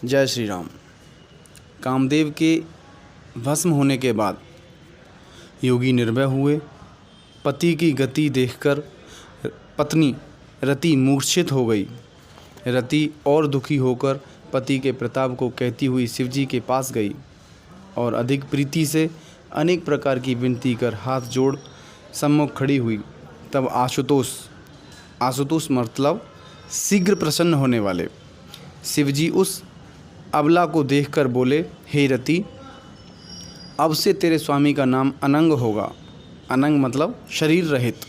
जय श्री राम। कामदेव के भस्म होने के बाद योगी निर्भय हुए। पति की गति देखकर पत्नी रति मूर्छित हो गई। रति और दुखी होकर पति के प्रताप को कहती हुई शिवजी के पास गई और अधिक प्रीति से अनेक प्रकार की विनती कर हाथ जोड़ सम्मुख खड़ी हुई। तब आशुतोष मतलब शीघ्र प्रसन्न होने वाले शिवजी उस अबला को देखकर बोले, हे रति, अब से तेरे स्वामी का नाम अनंग होगा। अनंग मतलब शरीर रहित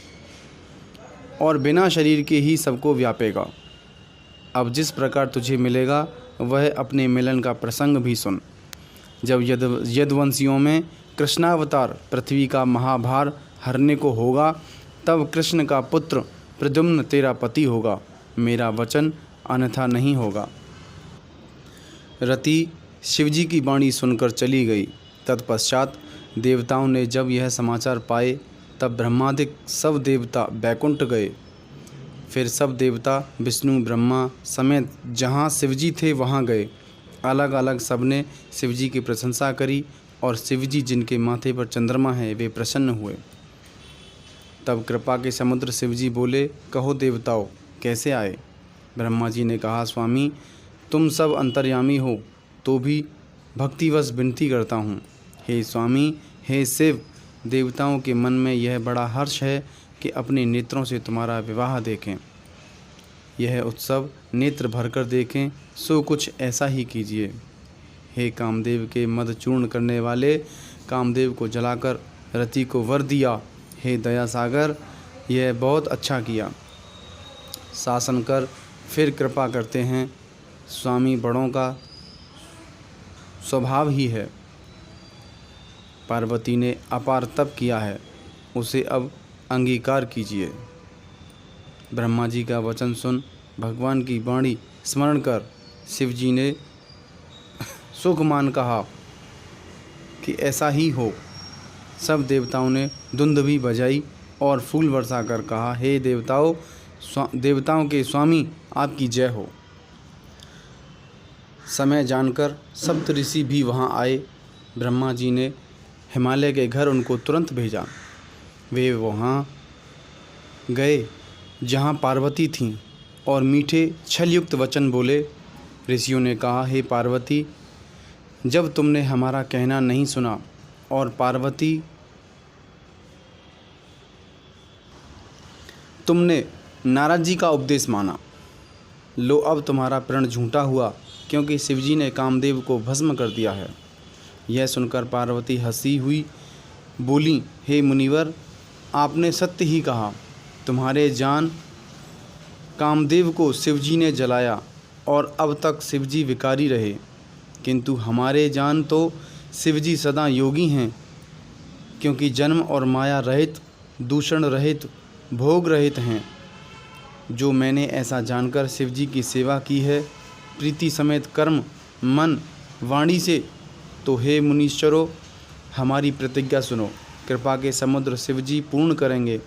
और बिना शरीर के ही सबको व्यापेगा। अब जिस प्रकार तुझे मिलेगा वह अपने मिलन का प्रसंग भी सुन। जब यदुवंशियों में कृष्णावतार पृथ्वी का महाभार हरने को होगा, तब कृष्ण का पुत्र प्रद्युम्न तेरा पति होगा। मेरा वचन अन्यथा नहीं होगा। रति शिवजी की वाणी सुनकर चली गई। तत्पश्चात देवताओं ने जब यह समाचार पाए, तब ब्रह्मादिक सब देवता बैकुंठ गए। फिर सब देवता विष्णु ब्रह्मा समेत जहाँ शिवजी थे वहाँ गए। अलग अलग सबने शिवजी की प्रशंसा करी और शिवजी जिनके माथे पर चंद्रमा है वे प्रसन्न हुए। तब कृपा के समुद्र शिवजी बोले, कहो देवताओं, कैसे आए? ब्रह्मा जी ने कहा, स्वामी, तुम सब अंतर्यामी हो तो भी भक्तिवश विनती करता हूँ। हे स्वामी, हे शिव, देवताओं के मन में यह बड़ा हर्ष है कि अपने नेत्रों से तुम्हारा विवाह देखें। यह उत्सव नेत्र भरकर देखें, सो कुछ ऐसा ही कीजिए। हे कामदेव के मद चूर्ण करने वाले, कामदेव को जलाकर रति को वर दिया। हे दया सागर, यह बहुत अच्छा किया। शासन कर फिर कृपा करते हैं। स्वामी, बड़ों का स्वभाव ही है। पार्वती ने अपार तप किया है, उसे अब अंगीकार कीजिए। ब्रह्मा जी का वचन सुन भगवान की वाणी स्मरण कर शिवजी ने सुखमान कहा कि ऐसा ही हो। सब देवताओं ने दुंदुभी बजाई और फूल बरसाकर कहा, हे देवताओं, देवताओं के स्वामी, आपकी जय हो। समय जानकर सप्त ऋषि भी वहाँ आए। ब्रह्मा जी ने हिमालय के घर उनको तुरंत भेजा। वे वहाँ गए जहाँ पार्वती थीं और मीठे छलयुक्त वचन बोले। ऋषियों ने कहा, हे पार्वती, जब तुमने हमारा कहना नहीं सुना और पार्वती तुमने नारद जी का उपदेश माना, लो अब तुम्हारा प्रण झूठा हुआ, क्योंकि शिवजी ने कामदेव को भस्म कर दिया है। यह सुनकर पार्वती हंसी हुई बोली, हे मुनिवर, आपने सत्य ही कहा। तुम्हारे जान कामदेव को शिवजी ने जलाया और अब तक शिवजी विकारी रहे, किंतु हमारे जान तो शिवजी सदा योगी हैं, क्योंकि जन्म और माया रहित, दूषण रहित, भोग रहित हैं। जो मैंने ऐसा जानकर शिवजी की सेवा की है प्रीति समेत कर्म, मन, वाणी से, तो हे मुनीश्वरों, हमारी प्रतिज्ञा सुनो। कृपा के समुद्र शिवजी पूर्ण करेंगे।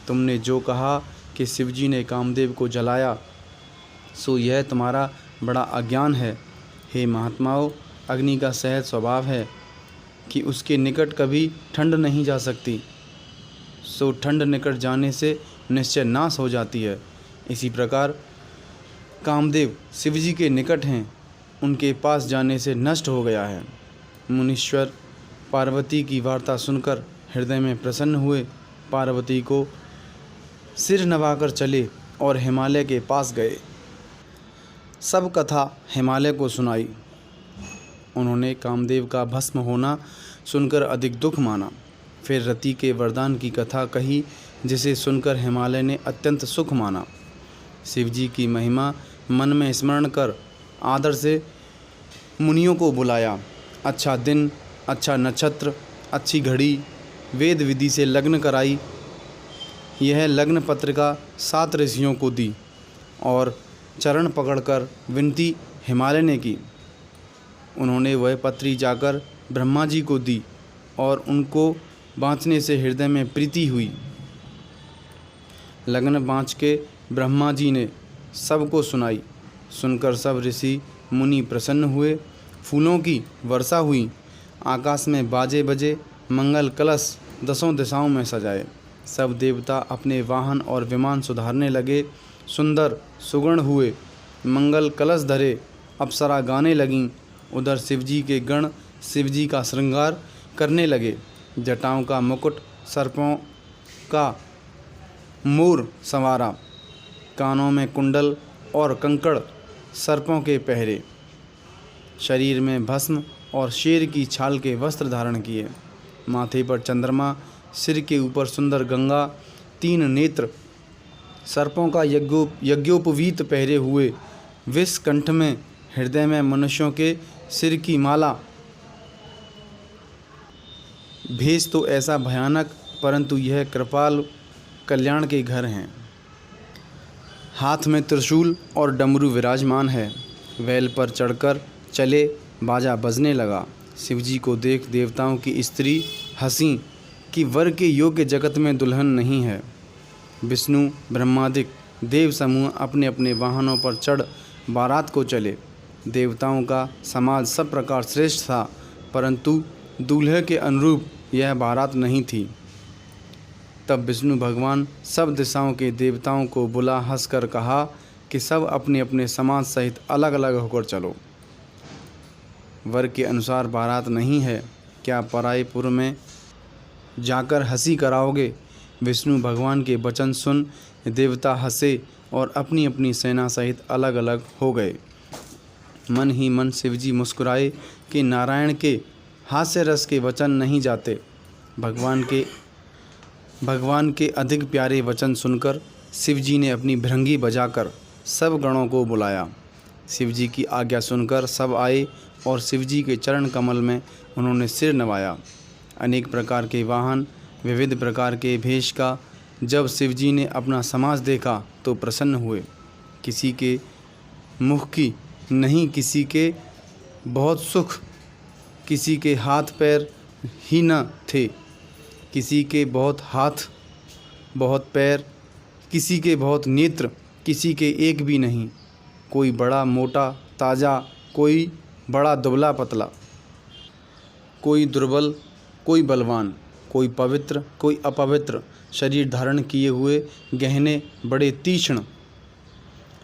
तुमने जो कहा कि शिवजी ने कामदेव को जलाया, सो यह तुम्हारा बड़ा अज्ञान है। हे महात्माओं, अग्नि का सहज स्वभाव है कि उसके निकट कभी ठंड नहीं जा सकती, सो ठंड निकट जाने से निश्चय नाश हो जाती है। इसी प्रकार कामदेव शिवजी के निकट हैं, उनके पास जाने से नष्ट हो गया है। मुनीश्वर पार्वती की वार्ता सुनकर हृदय में प्रसन्न हुए। पार्वती को सिर नवाकर चले और हिमालय के पास गए। सब कथा हिमालय को सुनाई। उन्होंने कामदेव का भस्म होना सुनकर अधिक दुख माना। फिर रति के वरदान की कथा कही, जिसे सुनकर हिमालय ने अत्यंत सुख माना। शिवजी की महिमा मन में स्मरण कर आदर से मुनियों को बुलाया। अच्छा दिन, अच्छा नक्षत्र, अच्छी घड़ी, वेद विधि से लग्न कराई। यह लग्न पत्रिका 7 ऋषियों को दी और चरण पकड़कर विनती हिमालय ने की। उन्होंने वह पत्री जाकर ब्रह्मा जी को दी और उनको बाँचने से हृदय में प्रीति हुई। लगन बाँच के ब्रह्मा जी ने सबको सुनाई। सुनकर सब ऋषि मुनि प्रसन्न हुए, फूलों की वर्षा हुई, आकाश में बाजे बजे, मंगल कलश दसों दिशाओं में सजाए। सब देवता अपने वाहन और विमान सुधारने लगे, सुंदर सुगण हुए, मंगल कलश धरे, अप्सरा गाने लगीं। उधर शिवजी के गण शिवजी का श्रृंगार करने लगे। जटाओं का मुकुट, सर्पों का मोर संवारा, कानों में कुंडल और कंकड़, सर्पों के पहरे, शरीर में भस्म और शेर की छाल के वस्त्र धारण किए, माथे पर चंद्रमा, सिर के ऊपर सुंदर गंगा, 3 नेत्र, सर्पों का यज्ञोपवीत पहरे हुए, विष कंठ में, हृदय में मनुष्यों के सिर की माला। भेष तो ऐसा भयानक, परंतु यह कृपाल कल्याण के घर हैं। हाथ में त्रिशूल और डमरू विराजमान है। बैल पर चढ़कर चले, बाजा बजने लगा। शिवजी को देख देवताओं की स्त्री हंसी कि वर के योग्य जगत में दुल्हन नहीं है। विष्णु ब्रह्मादिक देव समूह अपने अपने वाहनों पर चढ़ बारात को चले। देवताओं का समाज सब प्रकार श्रेष्ठ था, परंतु दूल्हे के अनुरूप यह बारात नहीं थी। तब विष्णु भगवान सब दिशाओं के देवताओं को बुला हंसकर कहा कि सब अपने अपने समाज सहित अलग अलग होकर चलो। वर के अनुसार बारात नहीं है, क्या पराईपुर में जाकर हंसी कराओगे? विष्णु भगवान के वचन सुन देवता हंसे और अपनी अपनी सेना सहित अलग अलग हो गए। मन ही मन शिवजी मुस्कुराए कि नारायण के हास्य रस के वचन नहीं जाते। भगवान के अधिक प्यारे वचन सुनकर शिवजी ने अपनी भृंगी बजाकर सब गणों को बुलाया। शिवजी की आज्ञा सुनकर सब आए और शिवजी के चरण कमल में उन्होंने सिर नवाया। अनेक प्रकार के वाहन, विविध प्रकार के भेष का जब शिवजी ने अपना समाज देखा तो प्रसन्न हुए। किसी के मुख की नहीं, किसी के बहुत सुख, किसी के हाथ पैर ही न थे, किसी के बहुत हाथ बहुत पैर, किसी के बहुत नेत्र, किसी के एक भी नहीं। कोई बड़ा मोटा ताज़ा, कोई बड़ा दुबला पतला, कोई दुर्बल, कोई बलवान, कोई पवित्र, कोई अपवित्र, शरीर धारण किए हुए, गहने बड़े तीक्ष्ण,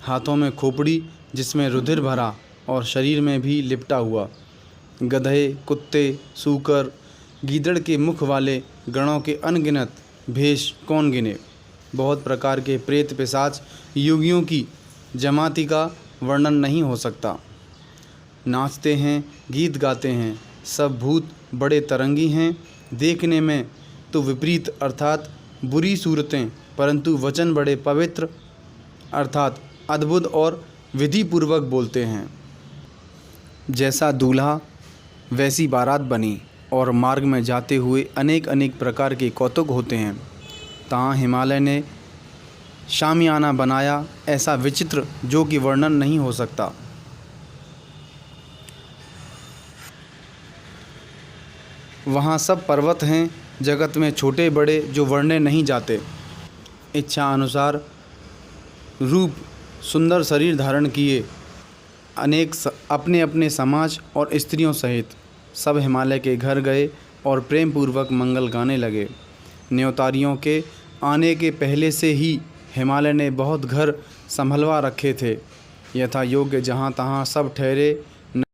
हाथों में खोपड़ी जिसमें रुधिर भरा और शरीर में भी लिपटा हुआ, गधे, कुत्ते, सूकर, गीदड़ के मुख वाले गणों के अनगिनत भेष कौन गिने। बहुत प्रकार के प्रेत पिशाच योगियों की जमाती का वर्णन नहीं हो सकता। नाचते हैं, गीत गाते हैं, सब भूत बड़े तरंगी हैं, देखने में तो विपरीत अर्थात बुरी सूरतें, परंतु वचन बड़े पवित्र अर्थात अद्भुत और विधिपूर्वक बोलते हैं। जैसा दूल्हा वैसी बारात बनी और मार्ग में जाते हुए अनेक अनेक प्रकार के कौतुक होते हैं। तहाँ हिमालय ने शामियाना बनाया, ऐसा विचित्र जो कि वर्णन नहीं हो सकता। वहाँ सब पर्वत हैं, जगत में छोटे बड़े जो वर्णे नहीं जाते। इच्छा अनुसार रूप सुंदर शरीर धारण किए अनेक अपने अपने समाज और स्त्रियों सहित सब हिमालय के घर गए और प्रेम पूर्वक मंगल गाने लगे। न्योतारियों के आने के पहले से ही हिमालय ने बहुत घर संभलवा रखे थे। यथा योग्य जहाँ तहाँ सब ठहरे